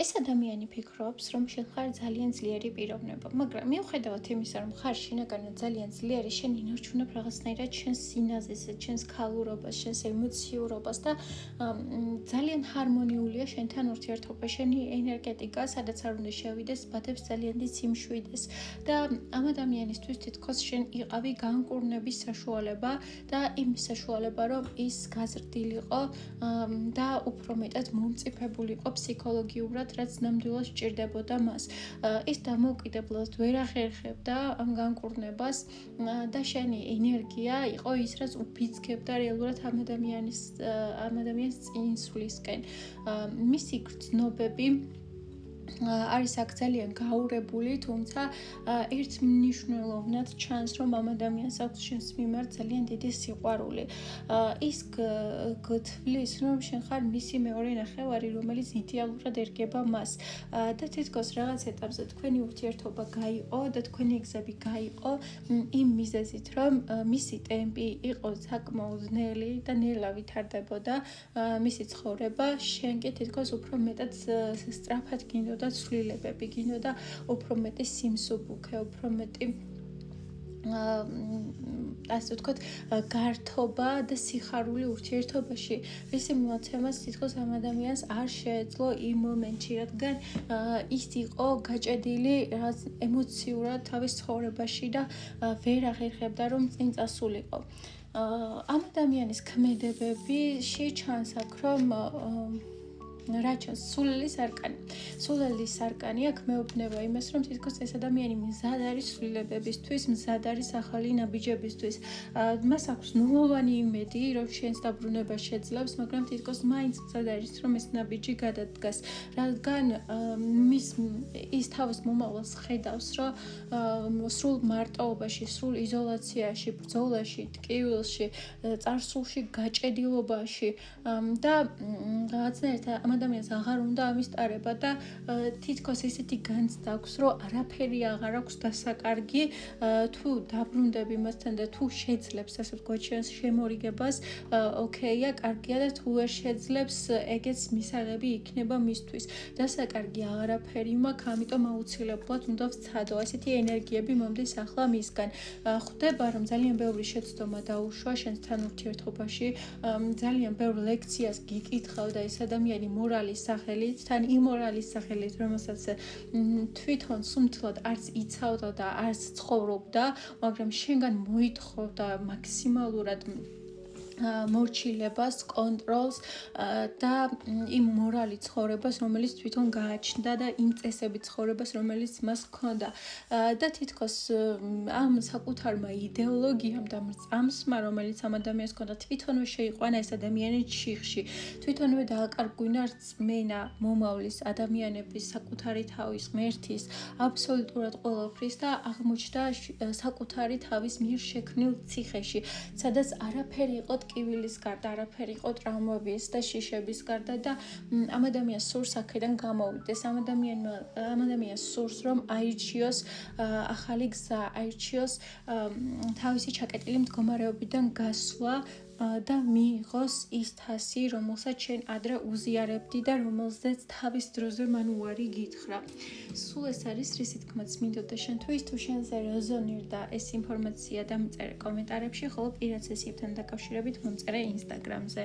ეს ადამიანი ფიქრობს, რომ შენ ხარ ძალიან ძლიერი პიროვნება, მაგრამ მიუხედავად იმისა, რომ ხარ შინაგანად ძალიან ძლიერი, შენ ინარჩუნებ რაღაცნაირად შენს სინაზეს, შენს ქალურობას, შენს ემოციურობას და ძალიან ჰარმონიულია შენთან ურთიერთობა, შენი ენერგეტიკა, სადაც არ უნდა შევიდეს, ბადებს ძალიან დიდ სიმშვიდეს და ამ ადამიანისთვის თითქოს შენ იყავი განკურნების საშუალება და იმის საშუალება, რომ ის გაზრდილიყო და უფრო მეტად მომწიფებულიყო ფსიქოლოგიურად, რაც ნამდვილად სჭირდებოდა მას. ის დამოუკიდებლად ვერ ახერხებდა ამ განკურნებას და შენი ენერგია იყო ის, რაც უფიცქებდა რეალურად ამ ადამიანის წინსვლისკენ. მისი გრძნობები არის აქ ძალიან გაურებული, თუმცა ერთმნიშვნელოვნად ჩანს, რომ ამ ადამიანს აქვს შენს მიმართ ძალიან დიდი სიყვარული. ის გთვლის, რომ შენ ხარ მისი მეორე ნახევარი, რომელიც იდეალურად ერგება მას და თითქოს რაღაც ეტაპზე თქვენი ურთიერთობა გაიყო და თქვენი გზები გაიყო იმ მიზეზით, რომ მისი ტემპი იყო საკმაოდ ნელი და ნელა ვითარდებოდა მისი ცხოვრება, შენ კი თითქოს უფრო მეტად სწრაფად გინდოდა ცვლილებები, გინდოდა უფრო მეტი სიმსუბუქე, უფრო მეტი ასე ვთქვათ, გართობა და სიხარული ურთიერთობაში. რისი მიმოცემას თითქოს ამ ადამიანს არ შეეძლო იმ მომენტში, რადგან ის იყო გაჭედილი რაღაც ემოციურად თავის ცხოვრებაში და ვერ ახერხებდა, რომ წინ წასულიყო. ამ ადამიანის ქმედებებში ჩანს აქ, რომ რა ჩანს, სულელის არკანი. სულელის არკანი აქ მეუბნება იმას, რომ თითქოს ეს ადამიანი მზად არის ცვლილებებისთვის, მზად არის ახალი ნაბიჯებისთვის. მას აქვს ნულოვანი იმედი, რომ შენს დაბრუნება შეძლებს, მაგრამ თითქოს მაინც მზად არის, რომ ეს ნაბიჯი გადადგას, რადგან ის თავის მომავალს ხედავს, რომ სრულ მარტოობაში, სრულ იზოლაციაში, ბრძოლაში, ტკივილში, წარსულში, გაჭედილობაში და რაღაცნაირად ამ ადამიანს აღარ უნდა ამის ტარება და თითქოს ესეთი განცდა აქვს, რომ არაფერი აღარ აქვს დასაკარგი, თუ დაბრუნდები მასთან და თუ შეძლებს, ასე ვთქვათ, შენს შემორიგებას, ოკეია, კარგია და თუ ვერ შეძლებს, ეგეც მისაღები იქნება მისთვის. დასაკარგი აღარაფერი მაქვს, ამიტომ აუცილებლად უნდა ვცადო. ასეთი ენერგიები მომდის ახლა მისგან. ხვდება, რომ ძალიან ბევრი შეცდომა დაუშვა შენთან ურთიერთობაში, ძალიან ბევრ ლექციას გიკითხავ და ეს ადამიანი მორალის სახელით, თან იმორალის სახელით, რომელსაც თვითონ სუმთლად არც იცავდა და არც ცხოვრობდა, მაგრამ შენგან მოითხოვდა მაქსიმალურად მორჩილებას, კონტროლს და იმ მორალი ცხოვრებას, რომელიც თვითონ გააჩნდა და იმ წესები ცხოვრებას, რომელიც მას ჰქონდა. და თითქოს ამ საკუთარმა იდეოლოგიამ და მრწამსმა, რომელიც ამ ადამიანს ჰქონდა, თვითონვე შეიყვანა ეს ადამიანი ჩიხში. თვითონვე დააკარგვინა რწმენა მომავლის ადამიანების, საკუთარი თავის, ღმერთის, აბსოლუტურად ყველაფრის და აღმოჩნდა საკუთარი თავის მიერ შექმნილ ციხეში, სადაც არაფერი იყო ტკივილის გარდა, არაფერი იყო ტრავმების და შიშების გარდა და ამ ადამიანს სურს აქედან გამოვიდეს. ამ ადამიანს სურს, რომ აირჩიოს ახალი გზა, აირჩიოს თავისი ჩაკეტილი მდგომარეობიდან გასვლა და მიიღოს ის თასი, რომელსაც შენ ადრე უზიარებდი და რომელზეც თავის დროზე მან უარი გითხრა. სულ ეს არის, რისი თქმაც მინდოდა შენთვის, თუ შენზე რეზონირდა ეს ინფორმაცია, დამწერე კომენტარებში, ხოლო პირად სესიებთან დაკავშირებით მომწერე ინსტაგრამზე.